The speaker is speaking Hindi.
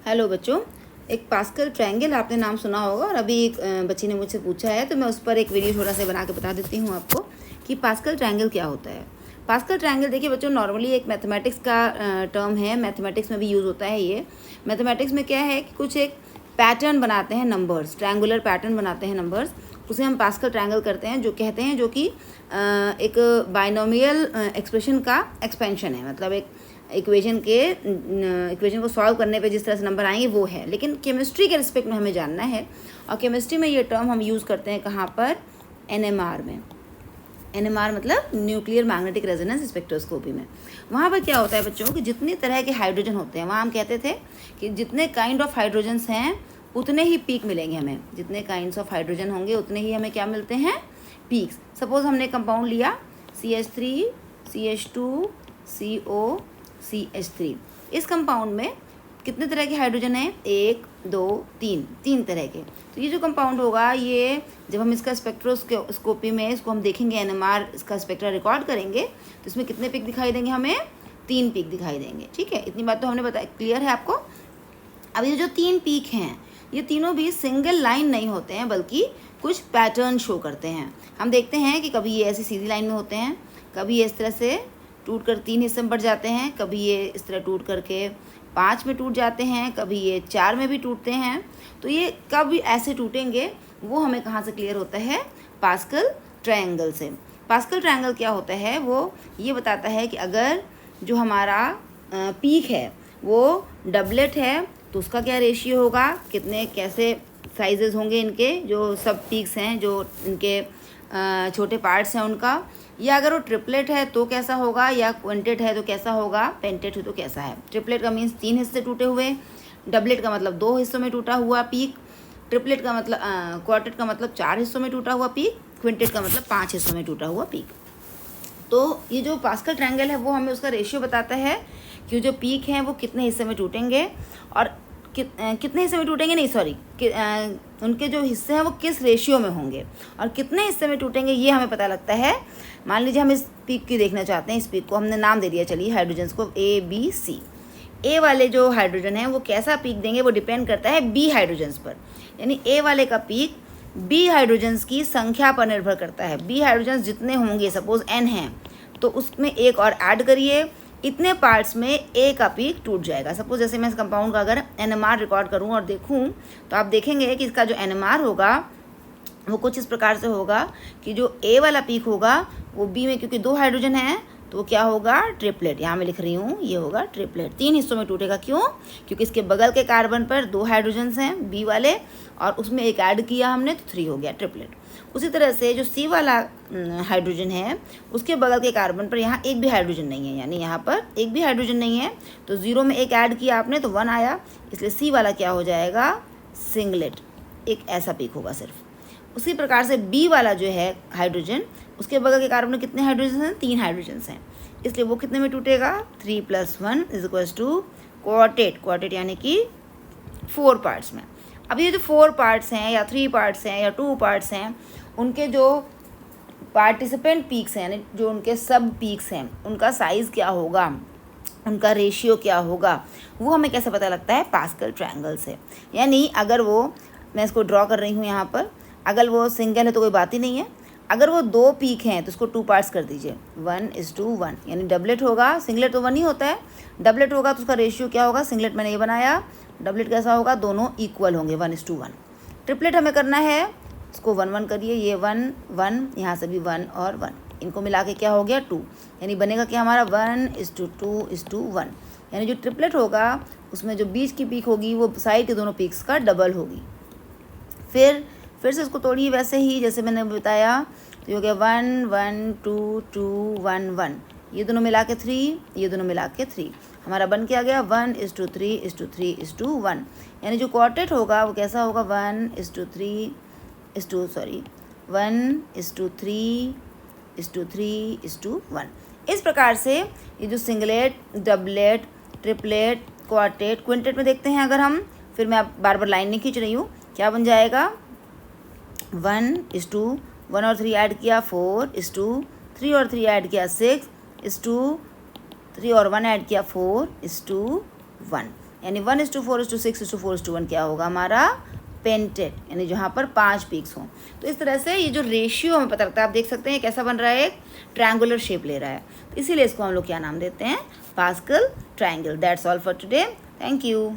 हेलो बच्चों, एक पास्कल ट्रायंगल आपने नाम सुना होगा और अभी एक बच्ची ने मुझसे पूछा है तो मैं उस पर एक वीडियो थोड़ा सा बना के बता देती हूँ आपको कि पास्कल ट्रायंगल क्या होता है। पास्कल ट्रायंगल देखिए बच्चों, नॉर्मली एक मैथमेटिक्स का टर्म है, मैथमेटिक्स में भी यूज़ होता है ये। मैथमेटिक्स में क्या है कि कुछ एक पैटर्न बनाते हैं नंबर्स, ट्रायंगुलर पैटर्न बनाते हैं नंबर्स, उसे हम पास्कल ट्रायंगल करते हैं, जो कहते हैं जो कि एक बाइनोमियल एक्सप्रेशन का एक्सपेंशन है। मतलब एक इक्वेशन को सॉल्व करने पे जिस तरह से नंबर आएंगे वो है। लेकिन केमिस्ट्री के रिस्पेक्ट में हमें जानना है और केमिस्ट्री में ये टर्म हम यूज़ करते हैं कहाँ पर, एनएमआर में। एनएमआर मतलब न्यूक्लियर मैग्नेटिक रेजोनेंस स्पेक्ट्रोस्कोपी में। वहाँ पर क्या होता है बच्चों कि जितनी तरह के हाइड्रोजन होते हैं, वहाँ हम कहते थे कि जितने काइंड ऑफ हाइड्रोजन्स हैं उतने ही पीक मिलेंगे हमें। जितने काइंड्स ऑफ हाइड्रोजन होंगे उतने ही हमें क्या मिलते हैं, पीक्स। सपोज हमने कंपाउंड लिया CH3 CH2 CO CH3। इस कंपाउंड में कितने तरह के हाइड्रोजन हैं, 1 2 3, 3 तरह के। तो ये जो कंपाउंड होगा, ये जब हम इसका स्पेक्ट्रोस्कोपी में इसको हम देखेंगे, एनएमआर इसका स्पेक्ट्रा रिकॉर्ड करेंगे, तो इसमें कितने पिक दिखाई देंगे, हमें 3 पिक दिखाई देंगे। ठीक है, इतनी बात तो हमने बताया, क्लियर है आपको। अब ये जो 3 पीक हैं, ये तीनों भी सिंगल लाइन नहीं होते हैं, बल्कि कुछ पैटर्न शो करते हैं। हम देखते हैं कि कभी ये ऐसी सीधी लाइन में होते हैं, कभी ये इस तरह से टूट कर 3 हिस्से में बढ़ जाते हैं, कभी ये इस तरह टूट करके 5 में टूट जाते हैं, कभी ये 4 में भी टूटते हैं। तो ये कब ऐसे टूटेंगे वो हमें कहाँ से क्लियर होता है, पास्कल ट्रायंगल से। पास्कल ट्रायंगल क्या होता है, वो ये बताता है कि अगर जो हमारा पीक है वो डबलेट है तो उसका क्या रेशियो होगा, कितने कैसे साइजेस होंगे इनके, जो सब पीक्स हैं, जो इनके छोटे पार्ट्स हैं उनका। या अगर वो ट्रिपलेट है तो कैसा होगा, या क्विंटेट है तो कैसा होगा, पेंटेट है तो कैसा है। ट्रिपलेट का मीन्स 3 हिस्से टूटे हुए, डबलेट का मतलब 2 हिस्सों में टूटा हुआ पीक, ट्रिपलेट का मतलब क्वार्टेट का मतलब 4 हिस्सों में टूटा हुआ पीक, क्विंटेट का मतलब 5 हिस्सों में टूटा हुआ पीक। तो ये जो पास्कल ट्रायंगल है वो हमें उसका रेशियो बताता है कि जो पीक हैं वो कितने हिस्से में टूटेंगे और कितने हिस्से में टूटेंगे, नहीं सॉरी, उनके जो हिस्से हैं वो किस रेशियो में होंगे और कितने हिस्से में टूटेंगे, ये हमें पता लगता है। मान लीजिए हम इस पीक की देखना चाहते हैं, इस पीक को हमने नाम दे दिया, चलिए हाइड्रोजन्स को ABC। ए वाले जो हाइड्रोजन हैं वो कैसा पीक देंगे, वो डिपेंड करता है B हाइड्रोजन्स पर। यानी ए वाले का पीक B हाइड्रोजन्स की संख्या पर निर्भर करता है। B हाइड्रोजन्स जितने होंगे, सपोज N हैं, तो उसमें एक और ऐड करिए, इतने पार्ट्स में ए का पीक टूट जाएगा। सपोज जैसे मैं इस कंपाउंड का अगर एनएमआर रिकॉर्ड करूं और देखूं, तो आप देखेंगे कि इसका जो एनएमआर होगा वो कुछ इस प्रकार से होगा कि जो ए वाला पीक होगा वो बी में, क्योंकि 2 हाइड्रोजन हैं तो वो क्या होगा, ट्रिपलेट। यहाँ मैं लिख रही हूँ, ये होगा ट्रिपलेट। 3 हिस्सों में टूटेगा, क्यों, क्योंकि इसके बगल के कार्बन पर 2 हाइड्रोजन्स हैं बी वाले और उसमें एक ऐड किया हमने तो 3 हो गया, ट्रिपलेट। उसी तरह से जो सी वाला हाइड्रोजन है उसके बगल के कार्बन पर यहाँ एक भी हाइड्रोजन नहीं है, यानी यहाँ पर एक भी हाइड्रोजन नहीं है, तो 0 में एक ऐड किया आपने तो 1 आया, इसलिए सी वाला क्या हो जाएगा, सिंगलेट, एक ऐसा पीक होगा सिर्फ। उसी प्रकार से बी वाला जो है हाइड्रोजन, उसके बगल के कार्बन में कितने हाइड्रोजन हैं, 3 हाइड्रोजन हैं, इसलिए वो कितने में टूटेगा, 3 + 1 = क्वार्टेट। क्वार्टेट यानी कि 4 पार्ट्स में। अब ये जो 4 पार्ट्स हैं या 3 पार्ट्स हैं या 2 पार्ट्स हैं, उनके जो पार्टिसिपेंट पीक्स हैं, यानी जो उनके सब पीक्स हैं, उनका साइज़ क्या होगा, उनका रेशियो क्या होगा, वो हमें कैसे पता लगता है, पास्कल ट्रायंगल से। यानी अगर वो, मैं इसको ड्रॉ कर रही हूँ यहाँ पर, अगर वो सिंगल है तो कोई बात ही नहीं है, अगर वो 2 पीक हैं तो उसको 2 पार्ट्स कर दीजिए, 1:1, यानी डबलेट होगा, सिंगलेट तो 1 ही होता है, डबलेट होगा तो उसका रेशियो क्या होगा, सिंगलेट मैंने ये बनाया, डबलेट कैसा होगा, दोनों इक्वल होंगे, 1:1। ट्रिपलेट हमें करना है, इसको 1 1 करिए, ये 1 1, यहाँ से भी 1 और 1, इनको मिला के क्या हो गया, 2, यानी बनेगा क्या हमारा, 1:2:1। यानी जो ट्रिपलेट होगा उसमें जो बीच की पीक होगी वो साइड के दोनों पीक्स का डबल होगी। फिर से इसको तोड़िए वैसे ही जैसे मैंने बताया, तो ये हो गया 1 1 2 2 1 1, ये दोनों मिला के 3, ये दोनों मिला के 3, हमारा बन के आ गया 1:3:3:1। यानी जो क्वार्टेट होगा वो कैसा होगा, 1:3:3:1। इस प्रकार से ये जो singlet, doublet, triplet, quartet, quintet में देखते हैं अगर हम, फिर मैं बार बार लाइन नहीं खींच रही हूँ, क्या बन जाएगा, 1:1 और 3 ऐड किया 4:3 और 3 ऐड किया 6:3 और 1 ऐड किया 4:1। यानी 1:4:6:4:1 क्या होगा हमारा पेंटेड, यानी जहाँ पर 5 पीक्स हों। तो इस तरह से ये जो रेशियो हमें पता लगता है, आप देख सकते हैं कैसा बन रहा है, एक ट्रायंगुलर शेप ले रहा है। तो इसीलिए इसको हम लोग क्या नाम देते हैं, pascal triangle. That's all for today, thank you.